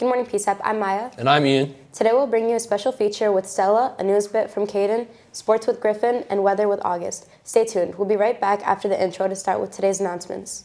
Good morning, PCEP. I'm Maya. And I'm Ian. Today we'll bring you a special feature with Stella, a news bit from Caden, sports with Griffin, and weather with August. Stay tuned. We'll be right back after the intro to start with today's announcements.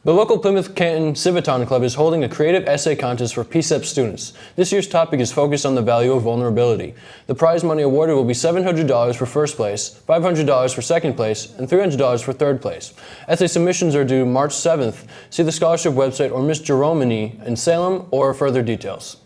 The local Plymouth Canton Civitan Club is holding a creative essay contest for PCEP students. This year's topic is focused on the value of vulnerability. The prize money awarded will be $700 for first place, $500 for second place, and $300 for third place. Essay submissions are due March 7th. See the scholarship website or Miss Jeromini in Salem or further details.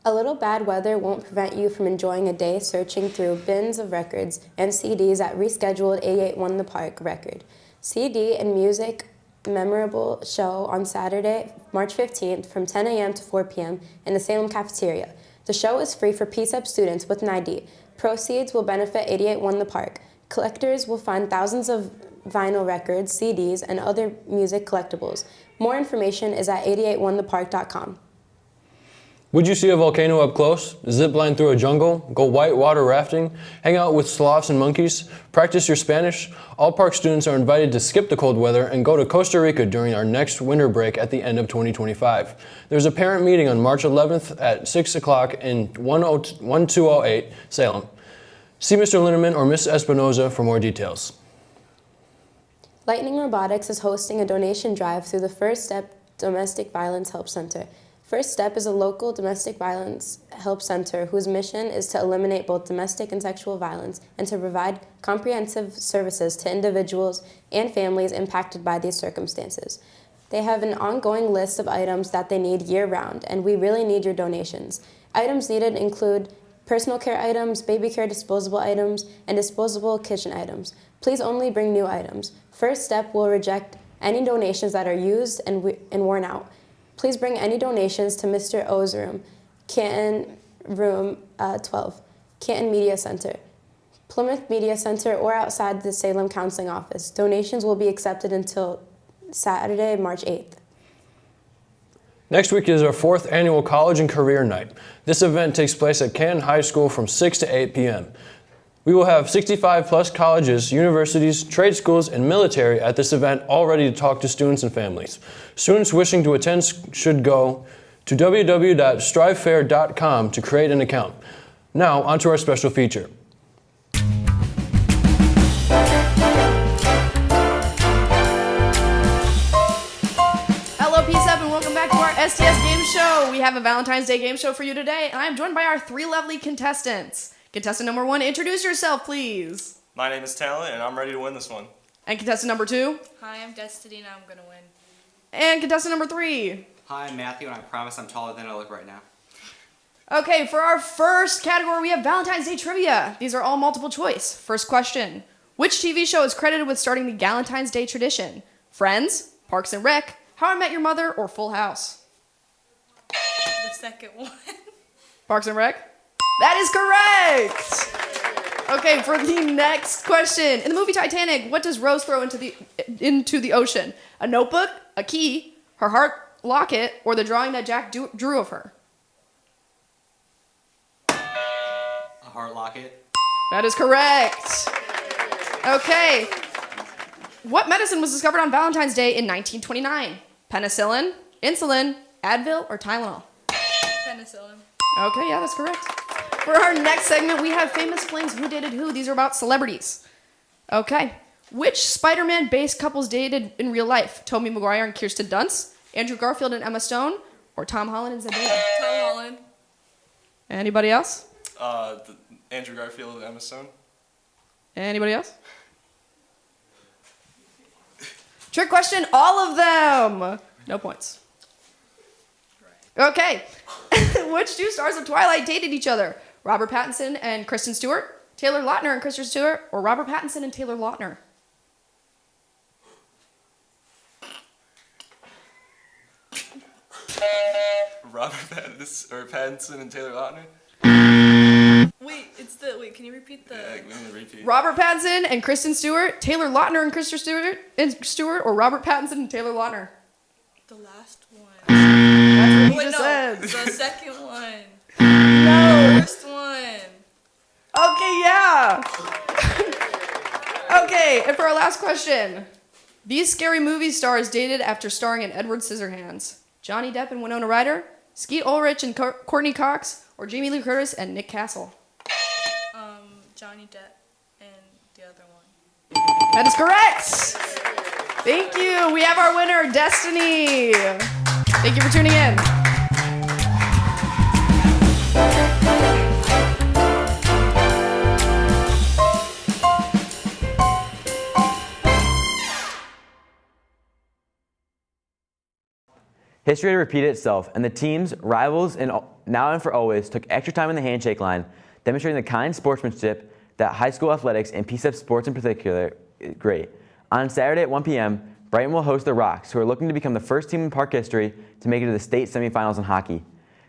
A little bad weather won't prevent you from enjoying a day searching through bins of records and CDs at rescheduled 88 the Park record. CD and music memorable show on Saturday, March 15th from 10 a.m. to 4 p.m. in the Salem cafeteria. The show is free for PCEP students with an ID. Proceeds will benefit 88 the Park. Collectors will find thousands of vinyl records, CDs, and other music collectibles. More information is at 88onethepark.com. Would you see a volcano up close, zip line through a jungle, go whitewater rafting, hang out with sloths and monkeys, practice your Spanish? All park students are invited to skip the cold weather and go to Costa Rica during our next winter break at the end of 2025. There's a parent meeting on March 11th at 6 o'clock in 1208 Salem. See Mr. Linneman or Ms. Espinoza for more details. Lightning Robotics is hosting a donation drive through the First Step Domestic Violence Help Center. First Step is a local domestic violence help center whose mission is to eliminate both domestic and sexual violence and to provide comprehensive services to individuals and families impacted by these circumstances. They have an ongoing list of items that they need year-round, and we really need your donations. Items needed include personal care items, baby care disposable items, and disposable kitchen items. Please only bring new items. First Step will reject any donations that are used and worn out. Please bring any donations to Mr. O's room, Canton Room 12, Canton Media Center, Plymouth Media Center, or outside the Salem Counseling Office. Donations will be accepted until Saturday, March 8th. Next week is our 4th annual College and Career Night. This event takes place at Canton High School from 6 to 8 p.m. We will have 65 plus colleges, universities, trade schools, and military at this event, all ready to talk to students and families. Students wishing to attend should go to www.strivefair.com to create an account. Now, onto our special feature. Hello, PCEP, and welcome back to our STS Game Show. We have a Valentine's Day game show for you today, and I'm joined by our 3 lovely contestants. Contestant number 1, introduce yourself, please. My name is Talent, and I'm ready to win this one. And contestant number 2. Hi, I'm Destiny, and I'm gonna win. And contestant number 3. Hi, I'm Matthew, and I promise I'm taller than I look right now. Okay, for our first category, we have Valentine's Day trivia. These are all multiple choice. First question. Which TV show is credited with starting the Valentine's Day tradition? Friends, Parks and Rec, How I Met Your Mother, or Full House? The second one. Parks and Rec? That is correct! Okay, for the next question. In the movie Titanic, what does Rose throw into the ocean? A notebook, a key, her heart locket, or the drawing that Jack drew of her? A heart locket. That is correct. Okay. What medicine was discovered on Valentine's Day in 1929? Penicillin, insulin, Advil, or Tylenol? Penicillin. Okay, yeah, that's correct. For our next segment, we have Famous Flings Who Dated Who. These are about celebrities. Okay. Which Spider-Man-based couples dated in real life? Tobey Maguire and Kirsten Dunst, Andrew Garfield and Emma Stone, or Tom Holland and Zendaya? Tom Holland. Anybody else? Andrew Garfield and Emma Stone. Anybody else? Trick question, all of them. No points. Okay. Which 2 stars of Twilight dated each other? Robert Pattinson and Kristen Stewart, Taylor Lautner and Kristen Stewart, or Robert Pattinson and Taylor Lautner? Pattinson and Taylor Lautner. Wait, can you repeat the... Yeah, I'm gonna repeat. Robert Pattinson and Kristen Stewart, Taylor Lautner and Kristen Stewart, or Robert Pattinson and Taylor Lautner? The last one. That's what he Wait, just no. said. The second one. No. First one. Okay, yeah. Okay, and for our last question. These Scary Movie stars dated after starring in Edward Scissorhands. Johnny Depp and Winona Ryder, Skeet Ulrich and Courtney Cox, or Jamie Lee Curtis and Nick Castle? Johnny Depp and the other one. That is correct. Thank you. We have our winner, Destiny. Thank you for tuning in. History had repeated itself, and the teams, rivals, and now and for always took extra time in the handshake line, demonstrating the kind sportsmanship that high school athletics and PCEP sports in particular is great. On Saturday at 1 p.m., Brighton will host the Rocks, who are looking to become the first team in Park history to make it to the state semifinals in hockey.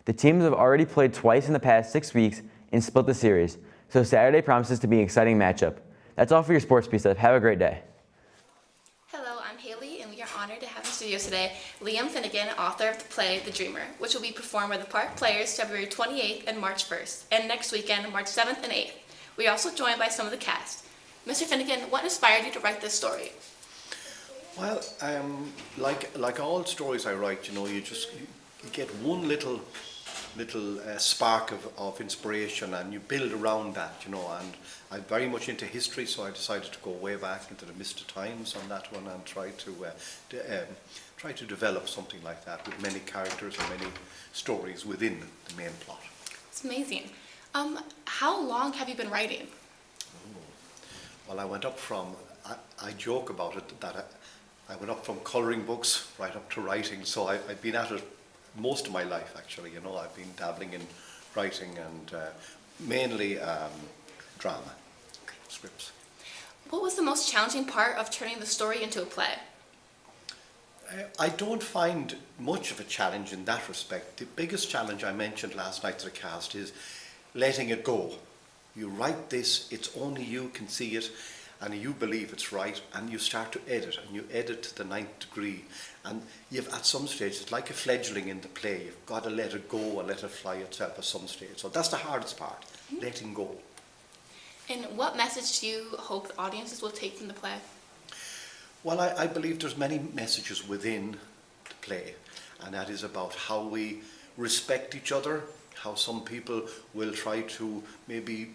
The teams have already played twice in the past 6 weeks and split the series, so Saturday promises to be an exciting matchup. That's all for your sports PCEP. Have a great day. Hello, I'm Haley, and we are honored to have in studio today Liam Finnegan, author of the play The Dreamer, which will be performed by the Park Players February 28th and March 1st, and next weekend, March 7th and 8th. We are also joined by some of the cast. Mr. Finnegan, what inspired you to write this story? Well, like all stories I write, you know, you get one little spark of inspiration, and you build around that, you know. And I'm very much into history, so I decided to go way back into the Mr. Times on that one and try to develop something like that with many characters and many stories within the main plot. It's amazing. How long have you been writing? Well, I went up from, I joke about it, that I went up from colouring books right up to writing, so I've been at it most of my life, actually. You know, I've been dabbling in writing and mainly drama, scripts. What was the most challenging part of turning the story into a play? I don't find much of a challenge in that respect. The biggest challenge I mentioned last night to the cast is letting it go. You write this, it's only you can see it, and you believe it's right, and you start to edit, and you edit to the 9th degree, and at some stage, it's like a fledgling in the play. You've got to let it go and let it fly itself at some stage. So that's the hardest part, letting go. And what message do you hope the audiences will take from the play? Well, I believe there's many messages within the play, and that is about how we respect each other, how some people will try to maybe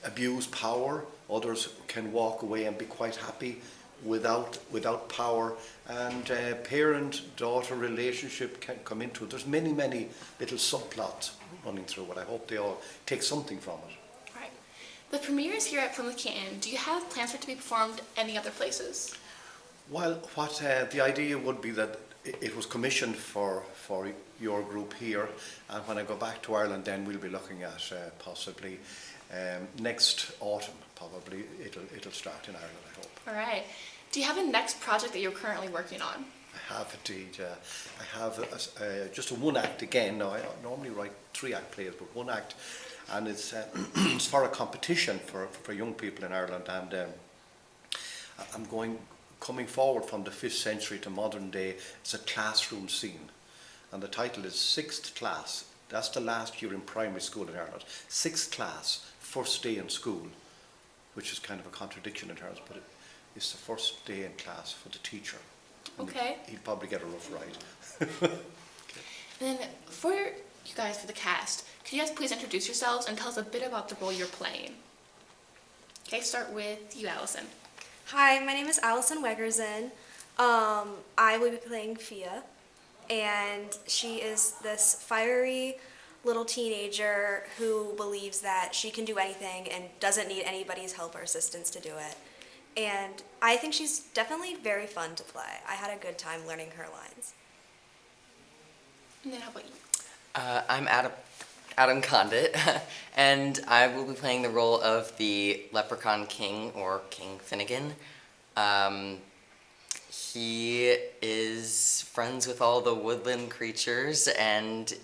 abuse power, others can walk away and be quite happy without power, and parent-daughter relationship can come into it. There's many little subplots running through it. I hope they all take something from it. Right. The premiere is here at Plymouth Canton. Do you have plans for it to be performed any other places? Well, what the idea would be that it was commissioned for your group here, and when I go back to Ireland, then we'll be looking at possibly next autumn. Probably it'll start in Ireland, I hope. All right. Do you have a next project that you're currently working on? I have indeed. I have just a one act again. Now I normally write 3-act plays, but one act, and it's it's for a competition for young people in Ireland, and I'm coming forward from the 5th century to modern day. It's a classroom scene, and the title is 6th Class. That's the last year in primary school in Ireland. 6th class, first day in school, which is kind of a contradiction in terms, but it's the first day in class for the teacher. Okay. He'd probably get a rough ride. Okay. And then for you guys, for the cast, could you guys please introduce yourselves and tell us a bit about the role you're playing? Okay, start with you, Allison. Hi, my name is Allison Wegersen. I will be playing Fia, and she is this fiery little teenager who believes that she can do anything and doesn't need anybody's help or assistance to do it. And I think she's definitely very fun to play. I had a good time learning her lines. And then how about you? I'm Adam. Adam Condit, and I will be playing the role of the Leprechaun King, or King Finnegan. He is friends with all the woodland creatures, and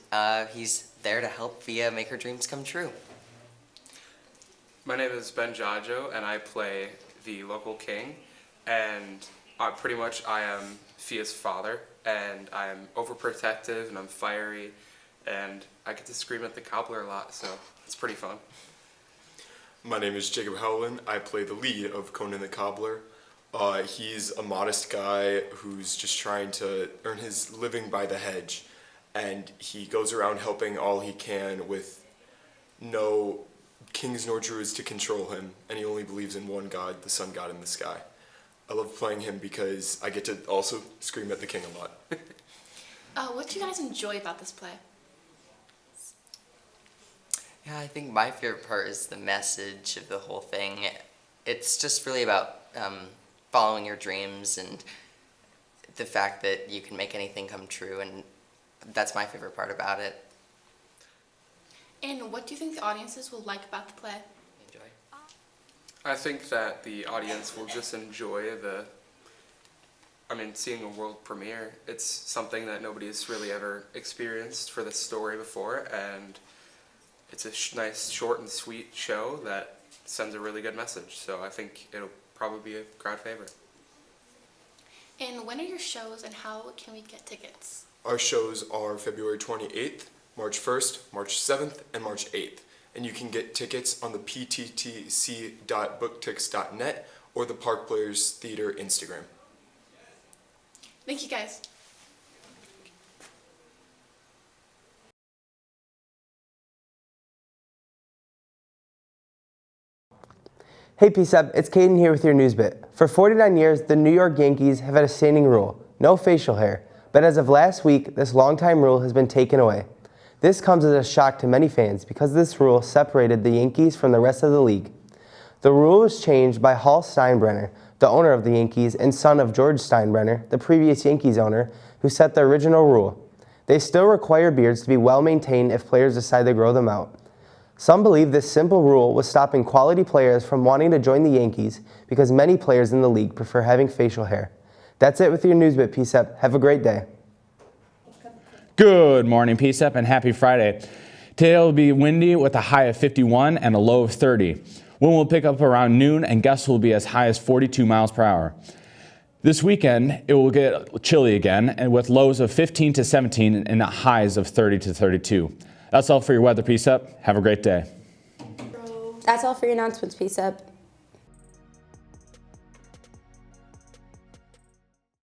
he's there to help Fia make her dreams come true. My name is Ben Jajo, and I play the local king, and pretty much I am Fia's father, and I'm overprotective, and I'm fiery, and I get to scream at the cobbler a lot, so it's pretty fun. My name is Jacob Howland. I play the lead of Conan the Cobbler. He's a modest guy who's just trying to earn his living by the hedge, and he goes around helping all he can with no kings nor druids to control him, and he only believes in one god, the sun god in the sky. I love playing him because I get to also scream at the king a lot. What do you guys enjoy about this play? Yeah, I think my favorite part is the message of the whole thing. It's just really about following your dreams and the fact that you can make anything come true, and that's my favorite part about it. And what do you think the audiences will like about the play? Enjoy. I think that the audience will just enjoy seeing a world premiere. It's something that nobody has really ever experienced for this story before, and it's a nice, short and sweet show that sends a really good message. So I think it'll probably be a crowd favorite. And when are your shows, and how can we get tickets? Our shows are February 28th, March 1st, March 7th, and March 8th. And you can get tickets on the pttc.booktix.net or the Park Players Theater Instagram. Thank you, guys. Hey PCEP, it's Caden here with your news bit. For 49 years, the New York Yankees have had a standing rule, no facial hair. But as of last week, this longtime rule has been taken away. This comes as a shock to many fans because this rule separated the Yankees from the rest of the league. The rule was changed by Hal Steinbrenner, the owner of the Yankees and son of George Steinbrenner, the previous Yankees owner, who set the original rule. They still require beards to be well maintained if players decide to grow them out. Some believe this simple rule was stopping quality players from wanting to join the Yankees because many players in the league prefer having facial hair. That's it with your news bit, PCEP. Have a great day. Good morning, PCEP, and happy Friday. Today will be windy with a high of 51 and a low of 30. Wind will pick up around noon, and gusts will be as high as 42 miles per hour. This weekend, it will get chilly again, and with lows of 15 to 17 and highs of 30 to 32. That's all for your weather, PCEP. Have a great day. That's all for your announcements, PCEP.